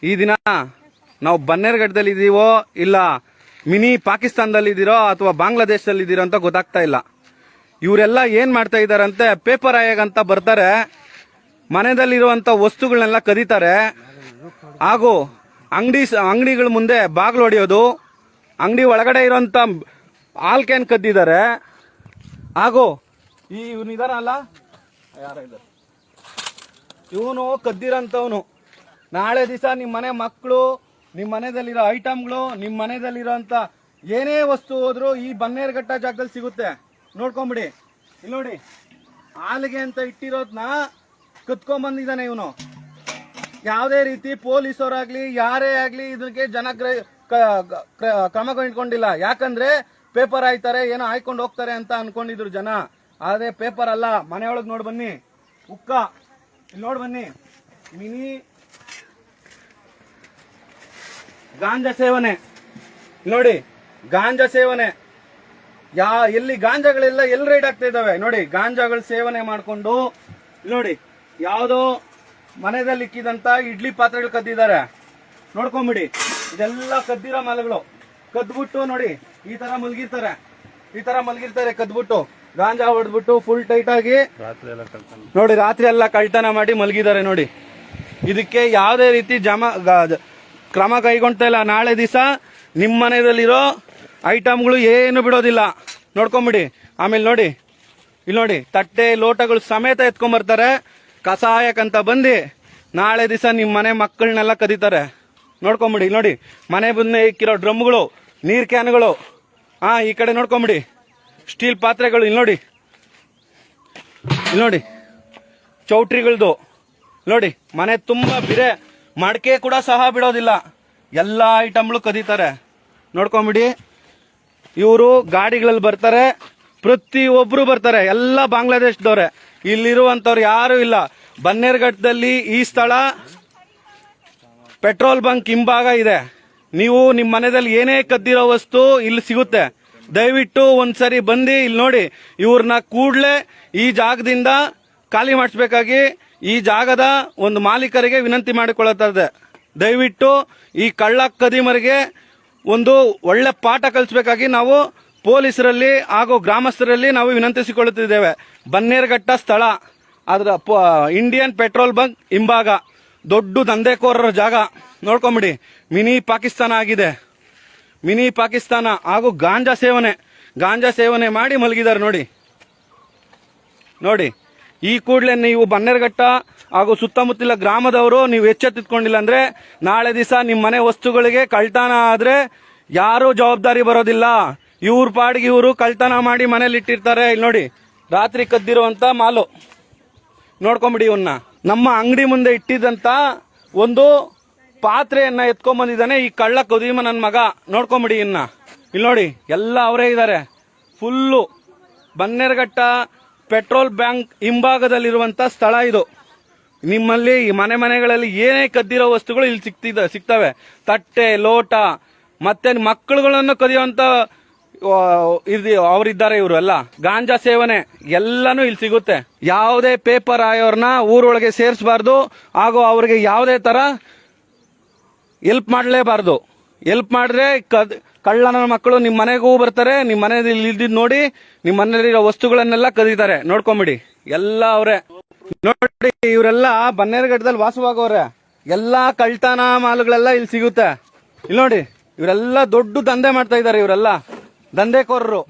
ಈ ದಿನ ನಾವು ಬನ್ನೇರುಘಟ್ಟದಲ್ಲಿ ಇದೀವೋ ಇಲ್ಲ ಮಿನಿ ಪಾಕಿಸ್ತಾನದಲ್ಲಿ ಇದೀರೋ ಅಥವಾ ಬಾಂಗ್ಲಾದೇಶದಲ್ಲಿ ಇದೀರೋ ಅಂತ ಗೊತ್ತಾಗ್ತಾ ಇಲ್ಲ. ಇವರೆಲ್ಲ ಏನ್ ಮಾಡ್ತಾ ಇದಾರಂತೆ, ಪೇಪರ್ ಆಯಾಗಂತ ಬರ್ತಾರೆ, ಮನೆಯಲ್ಲಿರುವಂತ ವಸ್ತುಗಳನ್ನೆಲ್ಲ ಕದೀತಾರೆ, ಹಾಗೂ ಅಂಗಡಿಗಳ ಮುಂದೆ ಬಾಗಿಲು ಹೊಡೆಯೋದು, ಅಂಗಡಿ ಒಳಗಡೆ ಇರುವಂತ ಹಾಲ್ ಕ್ಯಾನ್ ಕದ್ದಿದ್ದಾರೆ. ಹಾಗೂ ಇವನಿದಾರಲ್ಲ ಇವನು ಕದ್ದಿರಂತವನು ನಾಳೆ ದಿವಸ ನಿಮ್ಮ ಮನೆ ಮಕ್ಕಳು, ನಿಮ್ಮ ಮನೆಯಲ್ಲಿರೋ ಐಟಮ್ಗಳು, ನಿಮ್ಮ ಮನೆಯಲ್ಲಿರೋಂತ ಏನೇ ವಸ್ತು ಹೋದ್ರು ಈ ಬನ್ನೇರುಘಟ್ಟ ಜಾಗದಲ್ಲಿ ಸಿಗುತ್ತೆ. ನೋಡ್ಕೊಂಬಿಡಿ, ಇಲ್ಲಿ ನೋಡಿ, ಹಾಲಿಗೆ ಅಂತ ಇಟ್ಟಿರೋದ್ನ ಕತ್ಕೊಂಡ್ ಬಂದಿದ್ದಾನೆ ಇವನು. ಯಾವುದೇ ರೀತಿ ಪೊಲೀಸರಾಗ್ಲಿ ಯಾರೇ ಆಗ್ಲಿ ಇದಕ್ಕೆ ಕ್ರಮ ಕೈಗೊಂಡಿಲ್ಲ. ಯಾಕಂದ್ರೆ ಪೇಪರ್ ಆಯ್ತಾರೆ, ಏನೋ ಆಯ್ಕೊಂಡು ಹೋಗ್ತಾರೆ ಅಂತ ಅನ್ಕೊಂಡಿದ್ರು ಜನ. ಆದ್ರೆ ಪೇಪರ್ ಅಲ್ಲ. ಮನೆಯೊಳಗೆ ನೋಡ್ ಬನ್ನಿ, ಉಕ್ಕ ಇಲ್ಲಿ ನೋಡ್ ಬನ್ನಿ, ಮಿನಿ ಗಾಂಜಾ ಸೇವನೆ ನೋಡಿ, ಗಾಂಜಾ ಸೇವನೆ ಎಲ್ಲಿ ಗಾಂಜಾಗಳೆಲ್ಲ ಎಲ್ಲಿ ರೈಡ್ ಆಗ್ತಾ ಇದಾವೆ ನೋಡಿ. ಗಾಂಜಾಗಳ ಸೇವನೆ ಮಾಡ್ಕೊಂಡು ನೋಡಿ, ಯಾವ್ದೋ ಮನೆಯಲ್ಲಿ ಇಕ್ಕಿದಂತ ಇಡ್ಲಿ ಪಾತ್ರೆಗಳು ಕದ್ದಿದ್ದಾರೆ. ನೋಡ್ಕೊಂಬಿಡಿ, ಇದೆಲ್ಲ ಕದ್ದಿರೋ ಮಾಲಗಳು. ಕದ್ಬಿಟ್ಟು ನೋಡಿ ಈ ತರ ಮಲಗಿರ್ತಾರೆ ಕದ್ಬಿಟ್ಟು, ಗಾಂಜಾ ಹೊಡೆದ್ಬಿಟ್ಟು ಫುಲ್ ಟೈಟ್ ಆಗಿ ನೋಡಿ ರಾತ್ರಿ ಎಲ್ಲ ಕಳ್ತನ ಮಾಡಿ ಮಲಗಿದ್ದಾರೆ ನೋಡಿ. ಇದಕ್ಕೆ ಯಾವುದೇ ರೀತಿ ಕ್ರಮ ಕೈಗೊಳ್ತಾ ಇಲ್ಲ. ನಾಳೆ ದಿವಸ ನಿಮ್ಮ ಮನೆಯಲ್ಲಿರೋ ಐಟಮ್ಗಳು ಏನು ಬಿಡೋದಿಲ್ಲ. ನೋಡ್ಕೊಂಬಿಡಿ. ಆಮೇಲೆ ನೋಡಿ, ಇಲ್ಲಿ ನೋಡಿ, ತಟ್ಟೆ ಲೋಟಗಳು ಸಮೇತ ಎತ್ಕೊಂಡ್ಬರ್ತಾರೆ ಕಸಾಯಕ್ಕಂತ ಬಂದು. ನಾಳೆ ದಿವಸ ನಿಮ್ಮ ಮನೆ ಮಕ್ಕಳನ್ನೆಲ್ಲ ಕದೀತಾರೆ. ನೋಡ್ಕೊಂಬಿಡಿ. ನೋಡಿ, ಮನೆ ಮುಂದೆ ಇಕ್ಕಿರೋ ಡ್ರಮ್ಗಳು, ನೀರ್ ಕ್ಯಾನ್ಗಳು, ಈ ಕಡೆ ನೋಡ್ಕೊಂಬಿಡಿ, ಸ್ಟೀಲ್ ಪಾತ್ರೆಗಳು, ಇಲ್ಲಿ ನೋಡಿ ಚೌಟ್ರಿಗಳದು ನೋಡಿ. ಮನೆ ತುಂಬಾ ಬಿರೆ ಮಡಕೆ ಕೂಡ ಸಹ ಬಿಡೋದಿಲ್ಲ. ಎಲ್ಲ ಐಟಮ್ಗಳು ಕದೀತಾರೆ. ನೋಡ್ಕೊಂಬಿಡಿ. ಇವರು ಗಾಡಿಗಳಲ್ಲಿ ಬರ್ತಾರೆ, ಪ್ರತಿಯೊಬ್ರು ಬರ್ತಾರೆ, ಎಲ್ಲ ಬಾಂಗ್ಲಾದೇಶದವ್ರೆ. ಇಲ್ಲಿರುವಂತವ್ರು ಯಾರು ಇಲ್ಲ. ಬನ್ನೇರುಘಟ್ಟದಲ್ಲಿ ಈ ಸ್ಥಳ ಪೆಟ್ರೋಲ್ ಬಂಕ್ ಹಿಂಭಾಗ ಇದೆ. ನೀವು ನಿಮ್ಮ ಮನೆಯಲ್ಲಿ ಏನೇ ಕದ್ದಿರೋ ವಸ್ತು ಇಲ್ಲಿ ಸಿಗುತ್ತೆ. ದಯವಿಟ್ಟು ಒಂದ್ಸರಿ ಬಂದು ಇಲ್ಲಿ ನೋಡಿ. ಇವ್ರನ್ನ ಕೂಡ್ಲೆ ಈ ಜಾಗದಿಂದ ಖಾಲಿ ಮಾಡಿಸ್ಬೇಕಾಗಿ ಈ ಜಾಗದ ಒಂದು ಮಾಲೀಕರಿಗೆ ವಿನಂತಿ ಮಾಡಿಕೊಳ್ಳುತ್ತದೆ. ದಯವಿಟ್ಟು ಈ ಕಳ್ಳ ಕದಿಮರಿಗೆ ಒಂದು ಒಳ್ಳೆ ಪಾಠ ಕಲಿಸಬೇಕಾಗಿ ನಾವು ಪೊಲೀಸರಲ್ಲಿ ಹಾಗೂ ಗ್ರಾಮಸ್ಥರಲ್ಲಿ ನಾವು ವಿನಂತಿಸಿಕೊಳ್ಳುತ್ತಿದ್ದೇವೆ. ಬನ್ನೇರುಘಟ್ಟ ಸ್ಥಳ, ಅದರ ಇಂಡಿಯನ್ ಪೆಟ್ರೋಲ್ ಬಂಕ್ ಹಿಂಭಾಗ ದೊಡ್ಡ ದಂಧೆಕೋರರ ಜಾಗ. ನೋಡ್ಕೊಂಬಿಡಿ, ಮಿನಿ ಪಾಕಿಸ್ತಾನ ಆಗಿದೆ. ಮಿನಿ ಪಾಕಿಸ್ತಾನ. ಹಾಗೂ ಗಾಂಜಾ ಸೇವನೆ ಮಾಡಿ ಮಲಗಿದ್ದಾರೆ ನೋಡಿ. ಈ ಕೂಡಲೇ ನೀವು ಬನ್ನೇರುಘಟ್ಟ ಹಾಗೂ ಸುತ್ತಮುತ್ತಲ ಗ್ರಾಮದವರು ನೀವು ಎಚ್ಚೆತ್ತುಕೊಂಡಿಲ್ಲ ಅಂದ್ರೆ ನಾಳೆ ದಿವಸ ನಿಮ್ಮ ಮನೆ ವಸ್ತುಗಳಿಗೆ ಕಳ್ತನ ಆದ್ರೆ ಯಾರು ಜವಾಬ್ದಾರಿ ಬರೋದಿಲ್ಲ. ಇವ್ರ ಪಾಡಿಗೆ ಇವರು ಕಳ್ತನ ಮಾಡಿ ಮನೇಲಿ ಇಟ್ಟಿರ್ತಾರೆ. ಇಲ್ಲಿ ನೋಡಿ, ರಾತ್ರಿ ಕದ್ದಿರುವಂತ ಮಾಲು. ನೋಡ್ಕೊಂಬಿಡಿ. ಇವನ್ನ ನಮ್ಮ ಅಂಗಡಿ ಮುಂದೆ ಇಟ್ಟಿದ್ದಂತ ಒಂದು ಪಾತ್ರೆಯನ್ನ ಎತ್ಕೊಂಡ್ ಬಂದಿದ್ದಾನೆ ಈ ಕಳ್ಳ ಕದೀಮ ನನ್ನ ಮಗ. ನೋಡ್ಕೊಂಬಿಡಿ. ಇಲ್ಲಿ ನೋಡಿ, ಎಲ್ಲ ಅವರೇ ಇದ್ದಾರೆ. ಫುಲ್ಲು ಬನ್ನೇರುಘಟ್ಟ ಪೆಟ್ರೋಲ್ ಬ್ಯಾಂಕ್ ಹಿಂಭಾಗದಲ್ಲಿರುವಂತ ಸ್ಥಳ ಇದು. ನಿಮ್ಮಲ್ಲಿ ಮನೆಗಳಲ್ಲಿ ಏನೇ ಕದ್ದಿರೋ ವಸ್ತುಗಳು ಇಲ್ಲಿ ಸಿಗ್ತವೆ. ತಟ್ಟೆ ಲೋಟ, ಮತ್ತೆ ಮಕ್ಕಳುಗಳನ್ನು ಕದಿಯುವಂತ ಅವರಿದ್ದಾರೆ. ಇವರು ಎಲ್ಲ ಗಾಂಜಾ ಸೇವನೆ ಎಲ್ಲಾನು ಇಲ್ಲಿ ಸಿಗುತ್ತೆ. ಯಾವುದೇ ಪೇಪರ್ ಆಯೋರ್ನ ಊರೊಳಗೆ ಸೇರಿಸಬಾರ್ದು. ಹಾಗೂ ಅವರಿಗೆ ಯಾವುದೇ ತರ ಹೆಲ್ಪ್ ಮಾಡಲೇಬಾರ್ದು. ಹೆಲ್ಪ್ ಮಾಡಿದ್ರೆ ಕಳ್ಳನ ಮಕ್ಕಳು ನಿಮ್ಮ ಮನೆಗೂ ಬರ್ತಾರೆ. ನಿಮ್ಮ ಮನೆಯಲ್ಲಿ ಇಲ್ದಿದ್ ನೋಡಿ ನಿಮ್ಮ ಮನೆಯಲ್ಲಿರೋ ವಸ್ತುಗಳನ್ನೆಲ್ಲ ಕದೀತಾರೆ. ನೋಡ್ಕೊಂಬಿಡಿ, ಎಲ್ಲ ಅವರೇ. ನೋಡಿ, ಇವರೆಲ್ಲ ಬನ್ನೇರುಘಟ್ಟದಲ್ಲಿ ವಾಸವಾಗವ್ರೆ. ಎಲ್ಲಾ ಕಳ್ತನ ಮಾಲುಗಳೆಲ್ಲ ಇಲ್ಲಿ ಸಿಗುತ್ತೆ. ಇಲ್ಲಿ ನೋಡಿ, ಇವರೆಲ್ಲ ದೊಡ್ಡ ದಂಧೆ ಮಾಡ್ತಾ ಇದ್ದಾರೆ. ಇವರೆಲ್ಲ ದಂಧೆಕೋರರು.